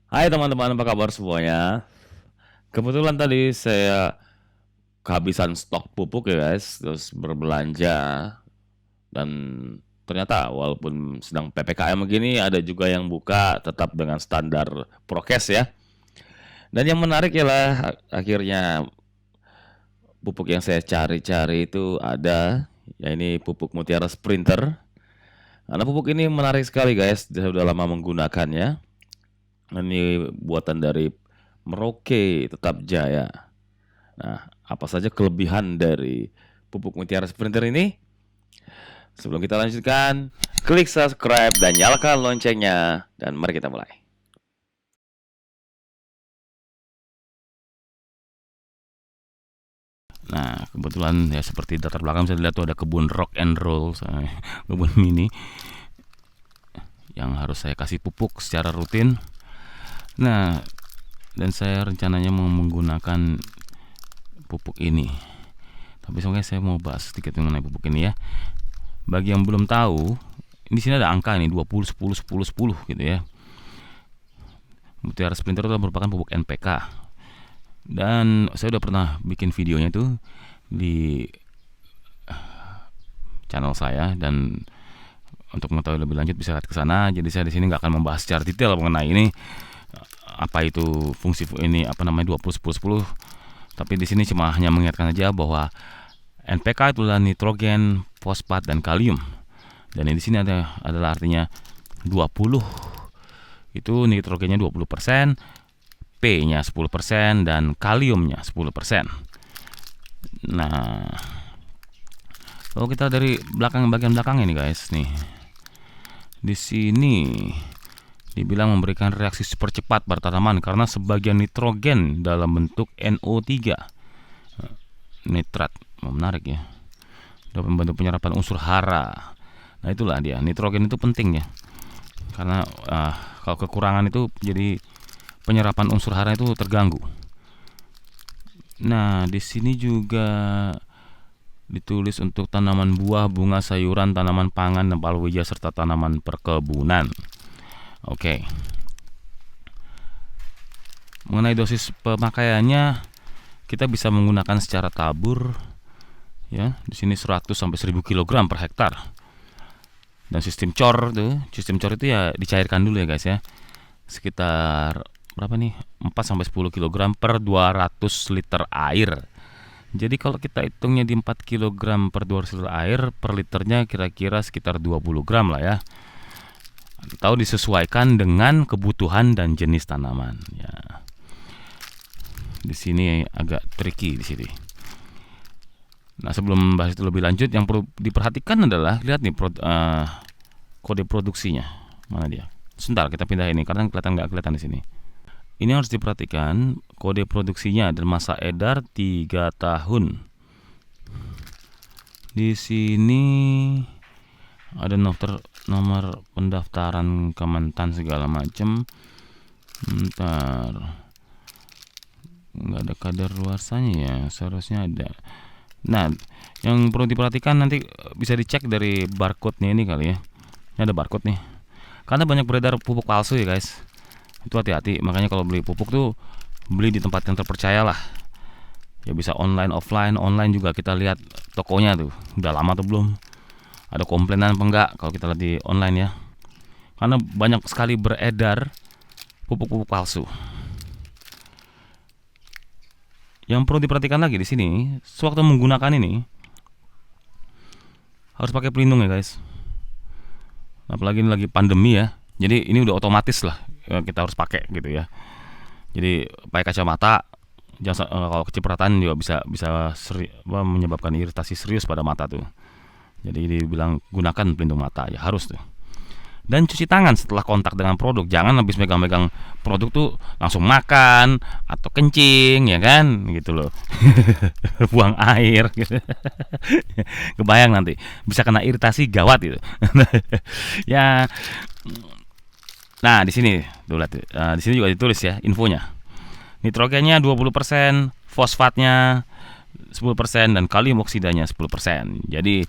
Hai teman-teman, apa kabar semuanya? Kebetulan tadi saya kehabisan stok pupuk ya guys, terus berbelanja dan ternyata walaupun sedang PPKM begini ada juga yang buka tetap dengan standar prokes ya. Dan yang menarik ialah akhirnya pupuk yang saya cari-cari itu ada, ya ini pupuk Mutiara Sprinter. Karena pupuk ini menarik sekali guys, saya sudah lama menggunakannya. Ini buatan dari Merauke Tetap Jaya. Nah, apa saja kelebihan dari pupuk Mutiara Sprinter ini? Sebelum kita lanjutkan, klik subscribe dan nyalakan loncengnya. Dan mari kita mulai. Nah, kebetulan ya seperti latar belakang saya lihat tuh ada kebun rock and roll, kebun mini yang harus saya kasih pupuk secara rutin. Nah, dan saya rencananya mau menggunakan pupuk ini. Tapi sebenarnya saya mau bahas sedikit mengenai pupuk ini ya. Bagi yang belum tahu, di sini ada angka ini 20 10 10 10 gitu ya. Mutiara Sprinter itu merupakan pupuk NPK. Dan saya udah pernah bikin videonya tuh di channel saya, dan untuk mengetahui lebih lanjut bisa lihat ke sana. Jadi saya di sini nggak akan membahas secara detail mengenai ini apa itu fungsi ini apa namanya 20 10 10. Tapi di sini cuma hanya mengingatkan aja bahwa NPK itulah nitrogen, fosfat dan kalium. Dan di sini adalah artinya 20 itu nitrogennya 20%, P-nya 10% dan kaliumnya 10%. Nah, kalau kita dari bagian belakang ini guys nih. Di sini dibilang memberikan reaksi super cepat pada tanaman karena sebagian nitrogen dalam bentuk NO3 nitrat. Menarik ya. Dapat membantu penyerapan unsur hara. Nah, itulah dia. Nitrogen itu penting ya. Karena kalau kekurangan itu jadi penyerapan unsur hara itu terganggu. Nah, di sini juga ditulis untuk tanaman buah, bunga, sayuran, tanaman pangan, dan palawija serta tanaman perkebunan. Oke. Mengenai dosis pemakaiannya, kita bisa menggunakan secara tabur ya. Di sini 100 sampai 1000 kg per hektar. Dan sistem cor itu ya dicairkan dulu ya guys ya. Sekitar berapa nih? 4 sampai 10 kg per 200 liter air. Jadi kalau kita hitungnya di 4 kg per 200 liter air, per liternya kira-kira sekitar 20 gram lah ya. Atau disesuaikan dengan kebutuhan dan jenis tanaman ya. Di sini agak tricky di sini. Nah, sebelum bahas itu lebih lanjut, yang perlu diperhatikan adalah lihat nih kode produksinya. Mana dia? Sebentar kita pindah ini karena nggak kelihatan di sini. Ini harus diperhatikan kode produksinya dan masa edar 3 tahun. Di sini ada nomor pendaftaran Kementan segala macam. Bentar. Nggak ada kadar luarsanya ya, seharusnya ada. Nah, yang perlu diperhatikan nanti bisa dicek dari barcode-nya ini kali ya. Ini ada barcode nih. Karena banyak beredar pupuk palsu ya guys. Itu hati-hati. Makanya kalau beli pupuk tuh beli di tempat yang terpercaya lah. Ya bisa online, offline. Online juga kita lihat tokonya tuh udah lama atau belum. Ada komplainan apa enggak kalau kita lihat di online ya. Karena banyak sekali beredar pupuk-pupuk palsu. Yang perlu diperhatikan lagi di sini, sewaktu menggunakan ini harus pakai pelindung ya guys. Apalagi ini lagi pandemi ya. Jadi ini udah otomatis lah kita harus pakai gitu ya. Jadi pakai kacamata, jangan kalau kecipratan juga bisa menyebabkan iritasi serius pada mata tuh. Jadi dibilang gunakan pelindung mata ya harus tuh. Dan cuci tangan setelah kontak dengan produk. Jangan habis megang-megang produk tuh langsung makan atau kencing ya kan gitu loh. Buang air gitu. Kebayang nanti bisa kena iritasi gawat gitu. Ya. Nah, di sini tuh lihat. Di sini juga ditulis ya infonya. Nitrogennya 20%, fosfatnya 10% dan kalium oksidanya 10%. Jadi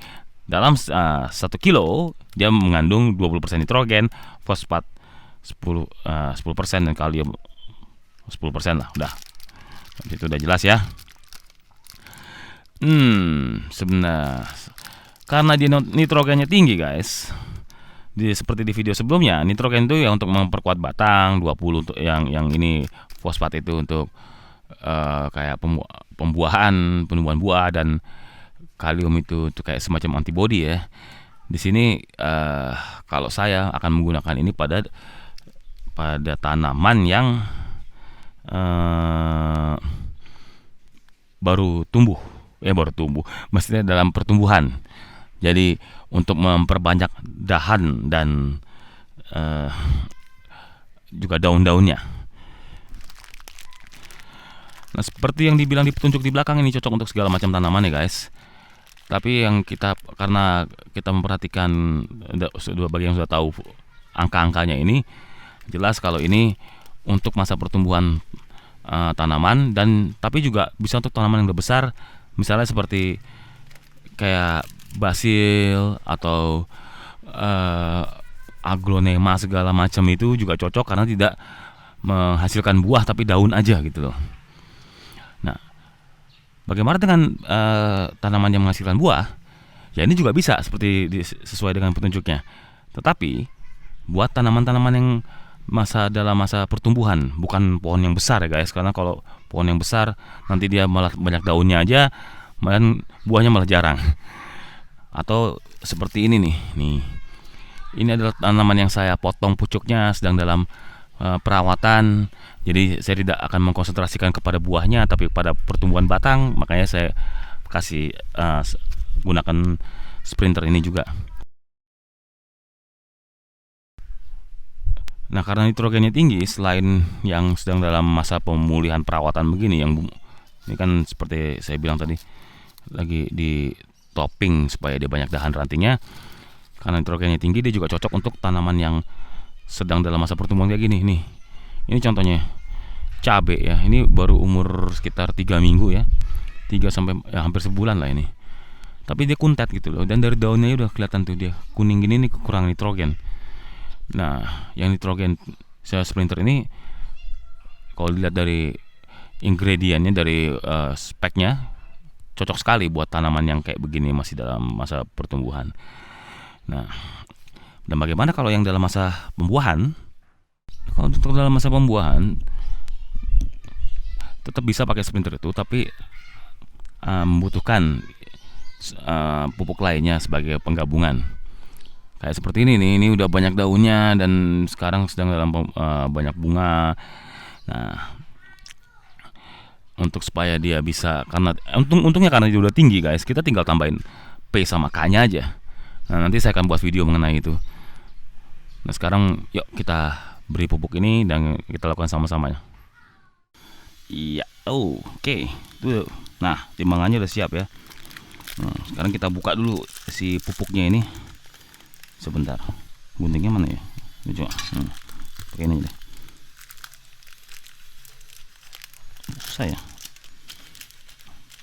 dalam 1 kilo dia mengandung 20% nitrogen, fosfat 10% dan kalium 10% lah, udah. Itu udah jelas ya. Sebenarnya karena dia nitrogennya tinggi guys, seperti di video sebelumnya, nitrogen itu ya untuk memperkuat batang, 20 untuk yang ini, fosfat itu untuk kayak penumbuhan buah, dan kalium itu untuk kayak semacam antibodi ya. Di sini kalau saya akan menggunakan ini pada tanaman yang baru tumbuh, maksudnya dalam pertumbuhan. Jadi untuk memperbanyak dahan dan juga daun-daunnya. Nah, seperti yang dibilang di petunjuk di belakang, ini cocok untuk segala macam tanaman ya guys. Tapi yang karena kita memperhatikan dua bagian yang sudah tahu angka-angkanya ini, jelas kalau ini untuk masa pertumbuhan tanaman, dan tapi juga bisa untuk tanaman yang lebih besar, misalnya seperti kayak basil atau aglonema segala macam, itu juga cocok karena tidak menghasilkan buah tapi daun aja gitu loh. Nah, bagaimana dengan tanaman yang menghasilkan buah? Ya ini juga bisa sesuai dengan petunjuknya. Tetapi buat tanaman-tanaman yang dalam masa pertumbuhan, bukan pohon yang besar ya guys, karena kalau pohon yang besar nanti dia malah banyak daunnya aja, malah buahnya malah jarang. Atau seperti ini nih. Ini adalah tanaman yang saya potong pucuknya sedang dalam perawatan. Jadi saya tidak akan mengkonsentrasikan kepada buahnya tapi pada pertumbuhan batang, makanya saya kasih gunakan sprinter ini juga. Nah, karena nitrogennya tinggi, selain yang sedang dalam masa pemulihan perawatan begini, yang ini kan seperti saya bilang tadi, lagi di topping supaya dia banyak dahan rantingnya. Karena nitrogennya tinggi, dia juga cocok untuk tanaman yang sedang dalam masa pertumbuhan kayak gini nih. Ini contohnya cabai ya, ini baru umur sekitar 3 minggu ya, 3 sampai hampir sebulan lah ini. Tapi dia kuntet gitu loh, dan dari daunnya udah kelihatan tuh dia kuning gini, nih kekurangan nitrogen. Nah, yang nitrogen sprinter ini kalau dilihat dari ingredientnya, dari speknya, cocok sekali buat tanaman yang kayak begini masih dalam masa pertumbuhan. Nah, dan bagaimana kalau yang dalam masa pembuahan? Kalau untuk dalam masa pembuahan tetap bisa pakai sprinter itu, tapi membutuhkan pupuk lainnya sebagai penggabungan. Kayak seperti ini nih, ini udah banyak daunnya dan sekarang sedang dalam banyak bunga. Nah, untuk supaya dia bisa, karena untungnya karena dia udah tinggi guys, kita tinggal tambahin P sama K-nya aja. Nah, nanti saya akan buat video mengenai itu. Nah, sekarang yuk kita beri pupuk ini dan kita lakukan sama-sama ya. Iya, oke. Tuh. Nah, timbangannya udah siap ya. Nah, sekarang kita buka dulu si pupuknya ini. Sebentar, guntingnya mana ya? Coba, pakai ini deh. Susah ya.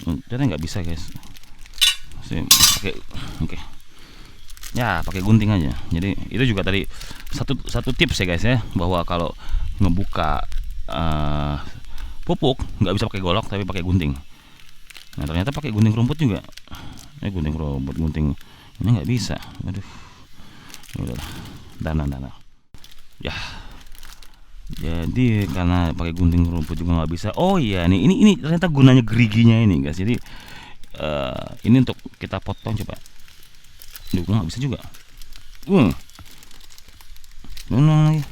Ternyata nggak bisa guys. Saya pakai, oke. Ya, pakai gunting aja. Jadi itu juga tadi satu tips ya guys ya, bahwa kalau ngebuka pupuk nggak bisa pakai golok tapi pakai gunting. Nah, ternyata pakai gunting rumput juga. Gunting rumput, gunting ini nggak bisa. Aduh. Udahlah, dana. Ya, jadi karena pakai gunting rumput juga nggak bisa. Oh iya, ini ternyata gunanya geriginya ini guys. Jadi ini untuk kita potong, coba. Duh, nggak bisa juga. Lagi.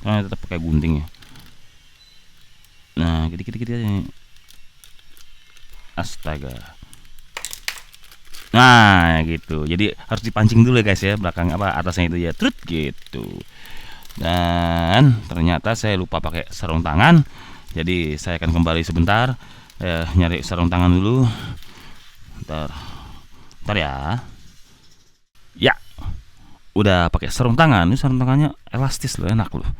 Nah, tetap pakai gunting ya. Nah, dikit aja. Astaga. Nah gitu, jadi harus dipancing dulu ya guys ya, belakang atasnya itu ya, trut gitu. Dan ternyata saya lupa pakai sarung tangan, jadi saya akan kembali sebentar, nyari sarung tangan dulu. Bentar ya. Ya, udah pakai sarung tangan. Ini sarung tangannya elastis loh, enak loh.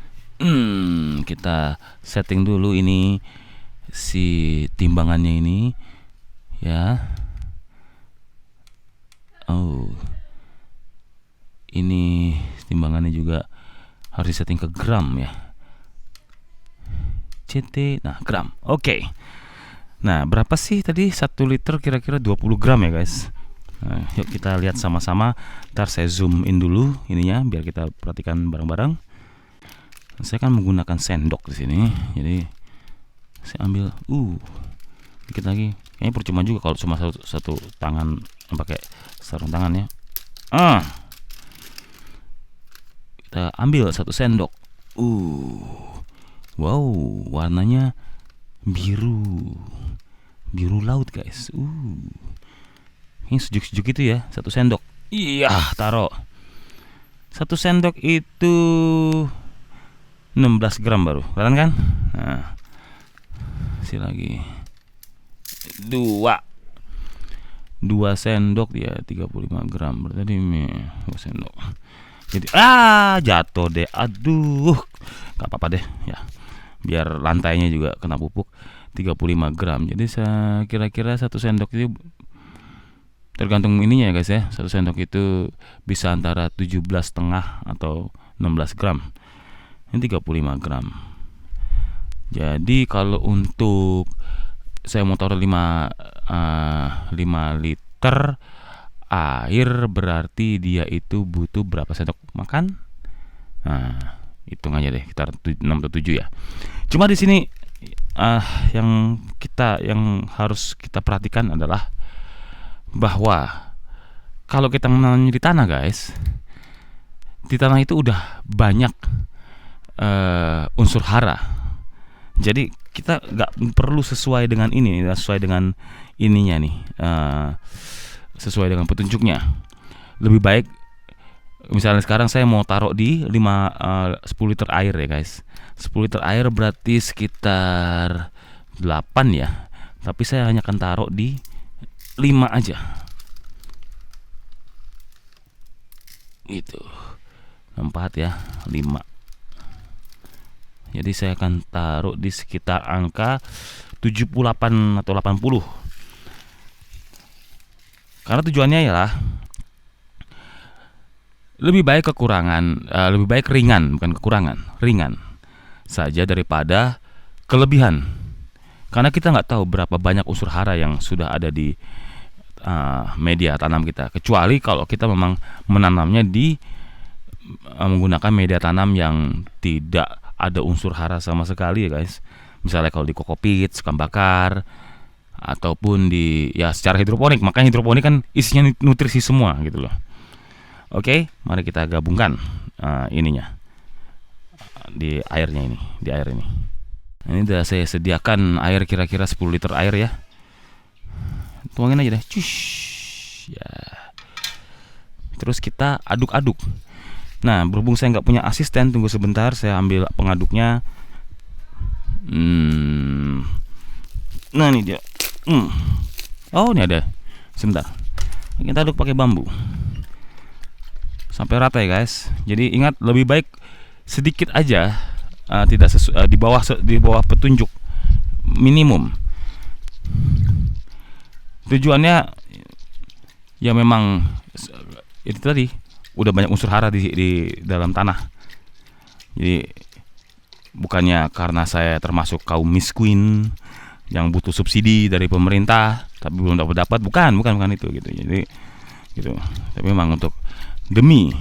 Kita setting dulu ini si timbangannya ini ya. Oh, ini timbangannya juga harus disetting ke gram ya. CT, nah gram. Oke. Nah, berapa sih tadi 1 liter kira-kira 20 gram ya guys. Nah, yuk kita lihat sama-sama. Ntar saya zoom in dulu ininya biar kita perhatikan bareng-bareng. Saya kan menggunakan sendok di sini. Jadi saya ambil dikit lagi. Kayaknya percuma juga kalau cuma satu tangan pakai sarung tangan ya. Kita ambil 1 sendok. Wow, warnanya biru laut guys. Ini sejuk-sejuk itu ya, 1 sendok. Iya, taruh 1 sendok itu 16 gram baru, kelihatan kan? Nah, kasih lagi 2 sendok ya, 35 gram berarti 2 sendok. Jadi jatuh deh, aduh, gak apa-apa deh ya, biar lantainya juga kena pupuk. 35 gram. Jadi saya kira-kira 1 sendok itu tergantung ininya ya guys ya. 1 sendok itu bisa antara 17,5 atau 16 gram. Ini 35 gram. Jadi kalau untuk saya mau taruh 5 liter air, berarti dia itu butuh berapa sendok makan? Nah, hitung aja deh, sekitar 6 atau 7 ya. Cuma di sini yang harus kita perhatikan adalah bahwa kalau kita menanam di tanah guys, di tanah itu udah banyak unsur hara. Jadi kita nggak perlu sesuai dengan ini, sesuai dengan ininya nih, sesuai dengan petunjuknya. Lebih baik misalnya sekarang saya mau taruh di 10 liter air ya guys. 10 liter air berarti sekitar 8 ya. Tapi saya hanya akan taruh di 5 aja. Gitu. 4 ya, 5. Jadi saya akan taruh di sekitar angka 78 atau 80. Karena tujuannya ialah lebih baik ringan, bukan kekurangan, ringan saja daripada kelebihan. Karena kita nggak tahu berapa banyak unsur hara yang sudah ada di media tanam kita. Kecuali kalau kita memang menanamnya di menggunakan media tanam yang tidak ada unsur hara sama sekali ya guys. Misalnya kalau di kokopit, sekam bakar, ataupun di secara hidroponik. Makanya hidroponik kan isinya nutrisi semua gitu loh. Oke, mari kita gabungkan ininya di air ini. Ini udah saya sediakan air kira-kira 10 liter air ya. Tuangin aja deh. Ya. Terus kita aduk-aduk. Nah, berhubung saya nggak punya asisten, tunggu sebentar, saya ambil pengaduknya. Nah, ini dia. Oh, ini ada. Sebentar. Kita aduk pakai bambu. Sampai rata ya guys. Jadi ingat, lebih baik sedikit aja, tidak di bawah petunjuk minimum. Tujuannya ya memang itu tadi, udah banyak unsur hara di dalam tanah. Jadi bukannya karena saya termasuk kaum miskin yang butuh subsidi dari pemerintah tapi belum dapat, bukan itu gitu. Jadi gitu. Tapi memang untuk demi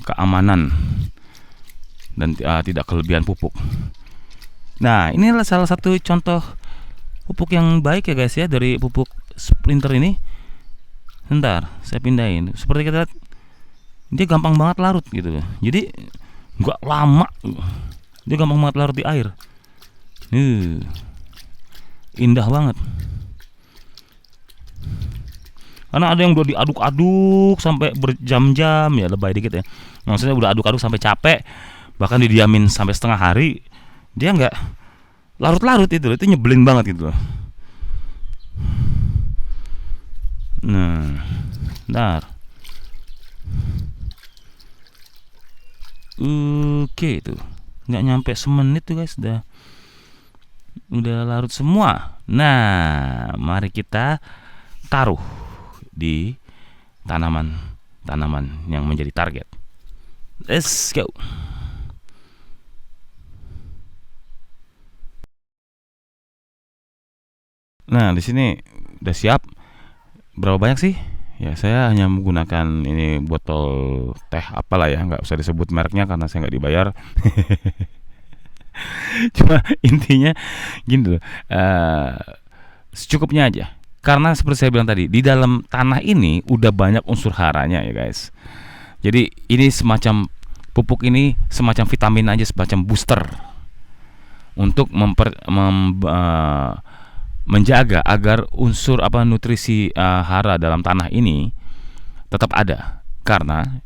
keamanan dan tidak kelebihan pupuk. Nah, inilah salah satu contoh pupuk yang baik ya guys ya, dari pupuk Sprinter ini. Bentar, saya pindahin. Seperti kita lihat, dia gampang banget larut gitu loh. Jadi nggak lama, dia gampang banget larut di air. Indah banget. Karena ada yang udah diaduk-aduk sampai berjam-jam, ya lebay dikit ya. Maksudnya udah aduk-aduk sampai capek, bahkan didiamin sampai setengah hari, dia nggak larut-larut itu nyebelin banget gitu loh. Nah, bentar. Oke, itu nggak nyampe semenit tuh guys, udah larut semua. Nah, mari kita taruh di tanaman yang menjadi target. Let's go. Nah, di sini udah siap. Berapa banyak sih? Ya, saya hanya menggunakan ini botol teh apalah ya, nggak usah disebut mereknya karena saya nggak dibayar. Cuma intinya gini loh, secukupnya aja. Karena seperti saya bilang tadi, di dalam tanah ini udah banyak unsur haranya ya guys. Jadi ini semacam pupuk ini semacam vitamin aja, semacam booster untuk menjaga agar unsur nutrisi hara dalam tanah ini tetap ada. Karena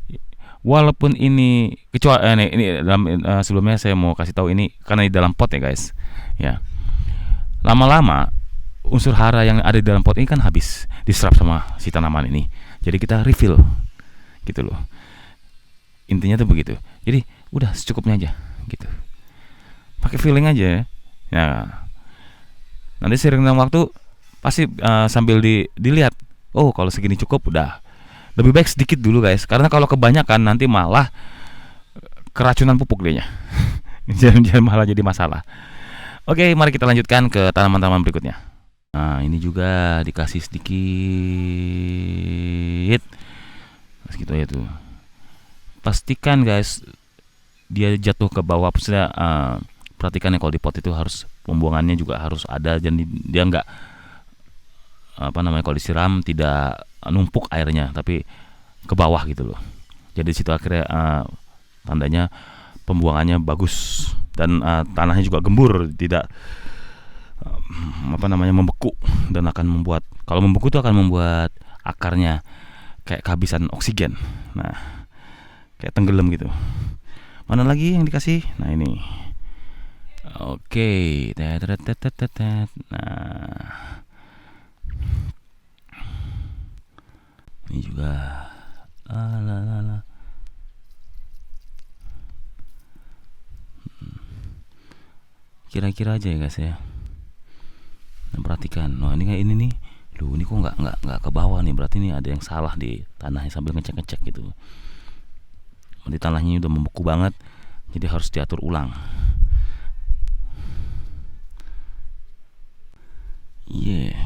walaupun ini kecuali ini dalam sebelumnya saya mau kasih tahu ini karena di dalam pot ya guys. Ya. Lama-lama unsur hara yang ada di dalam pot ini kan habis diserap sama si tanaman ini. Jadi kita refill gitu loh. Intinya tuh begitu. Jadi udah secukupnya aja gitu. Pakai feeling aja. Ya. Nanti seiring dengan waktu pasti sambil dilihat. Oh, kalau segini cukup udah. Lebih baik sedikit dulu guys, karena kalau kebanyakan nanti malah keracunan pupuk dianya. Jangan malah jadi masalah. Oke, mari kita lanjutkan ke tanaman-tanaman berikutnya. Nah, ini juga dikasih sedikit. Segitu aja tuh. Pastikan guys dia jatuh ke bawah. Sudah perhatikan ya, kalau di pot itu harus pembuangannya juga harus ada, dan dia nggak kalau disiram tidak numpuk airnya tapi ke bawah gitu loh. Jadi situ akhirnya tandanya pembuangannya bagus dan tanahnya juga gembur, tidak membeku, dan akan membuat, kalau membeku itu akan membuat akarnya kayak kehabisan oksigen. Nah, kayak tenggelam gitu. Mana lagi yang dikasih? Nah, ini. Oke. Nah, ini juga kira-kira aja ya guys ya. Nah, perhatikan. Nah, ini kayak ini nih. Loh, ini kok nggak ke bawah nih. Berarti ini ada yang salah di tanahnya, sambil ngecek-ngecek gitu. Di tanahnya udah membeku banget, jadi harus diatur ulang. Yeah.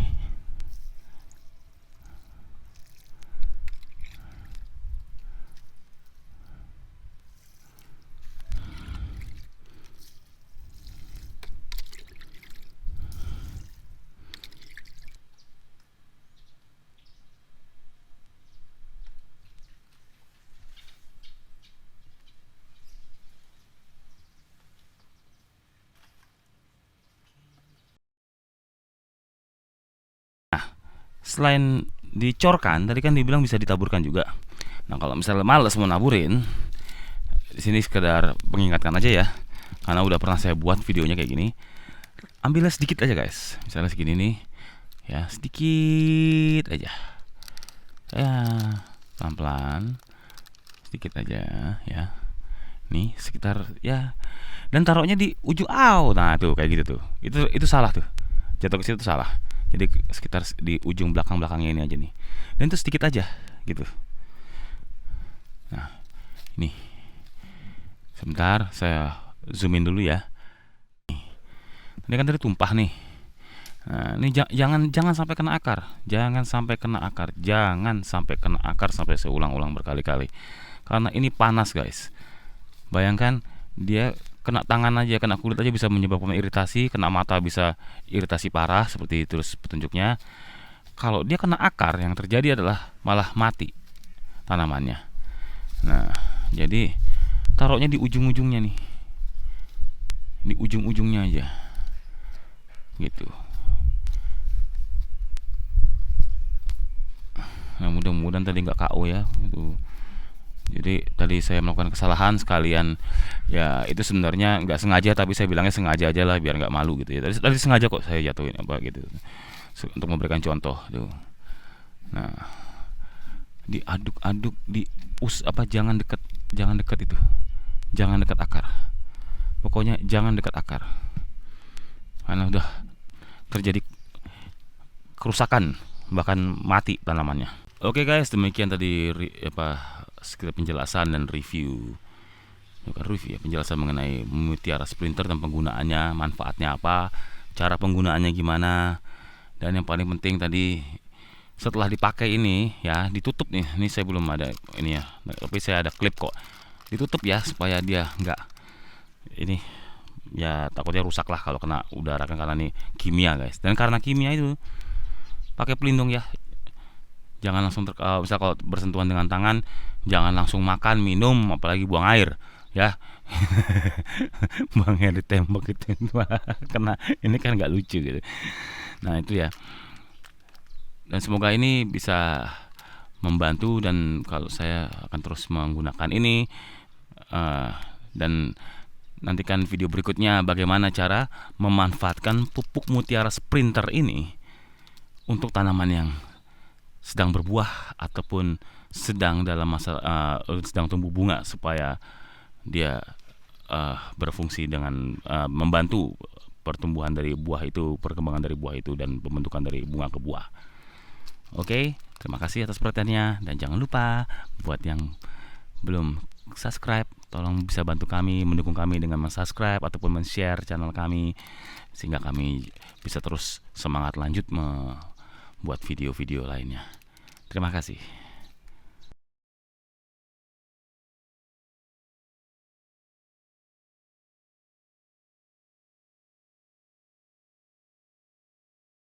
Selain dicorkan, tadi kan dibilang bisa ditaburkan juga. Nah, kalau misalnya males mau naburin, di sini sekedar mengingatkan aja ya, karena udah pernah saya buat videonya kayak gini. Ambilnya sedikit aja guys, misalnya segini nih, ya sedikit aja, ya pelan-pelan, sedikit aja ya. Nih sekitar ya, dan taruhnya di ujung nah tuh kayak gitu tuh, itu salah tuh, jatuh ke situ salah. Jadi sekitar di ujung belakangnya ini aja nih, dan itu sedikit aja gitu. Nah, ini sebentar saya zoomin dulu ya. Ini kan tadi tumpah nih. Nah, ini jangan sampai kena akar, jangan sampai kena akar sampai saya ulang-ulang berkali-kali, karena ini panas guys. Bayangkan dia kena tangan aja, kena kulit aja bisa menyebabkan iritasi, kena mata bisa iritasi parah seperti terus petunjuknya. Kalau dia kena akar, yang terjadi adalah malah mati tanamannya. Nah, jadi taruhnya di ujung-ujungnya nih, di ujung-ujungnya aja gitu. Nah, mudah-mudahan tadi nggak KO ya itu. Jadi tadi saya melakukan kesalahan sekalian ya, itu sebenarnya nggak sengaja, tapi saya bilangnya sengaja aja lah biar nggak malu gitu ya. Tadi sengaja kok saya jatuhin apa gitu, untuk memberikan contoh tuh. Nah, diaduk-aduk, jangan dekat itu, jangan dekat akar, pokoknya jangan dekat akar, karena udah terjadi kerusakan, bahkan mati tanamannya. Oke guys, demikian tadi sekitar penjelasan dan review, bukan review ya, penjelasan mengenai Mutiara Sprinter dan penggunaannya, manfaatnya apa, cara penggunaannya gimana, Dan yang paling penting tadi, setelah dipakai ini ya ditutup nih. Ini saya belum ada ini ya, tapi saya ada klip kok. Ditutup ya supaya dia nggak ini ya, takutnya rusak lah kalau kena udara kan, karena ini kimia guys. Dan karena kimia itu pakai pelindung ya. Jangan langsung misal kalau bersentuhan dengan tangan, jangan langsung makan, minum, apalagi buang air ya. Buang air ditembak gitu. Kena ini kan nggak lucu gitu. Nah itu ya. Dan semoga ini bisa membantu, dan kalau saya akan terus menggunakan ini, dan nantikan video berikutnya bagaimana cara memanfaatkan pupuk mutiara sprinter ini untuk tanaman yang sedang berbuah ataupun sedang dalam masa sedang tumbuh bunga, supaya dia berfungsi dengan membantu pertumbuhan dari buah itu, perkembangan dari buah itu, dan pembentukan dari bunga ke buah. Oke, terima kasih atas perhatiannya, dan jangan lupa buat yang belum subscribe, tolong bisa bantu kami, mendukung kami dengan subscribe ataupun share channel kami, sehingga kami bisa terus semangat lanjut membuat video-video lainnya. Terima kasih.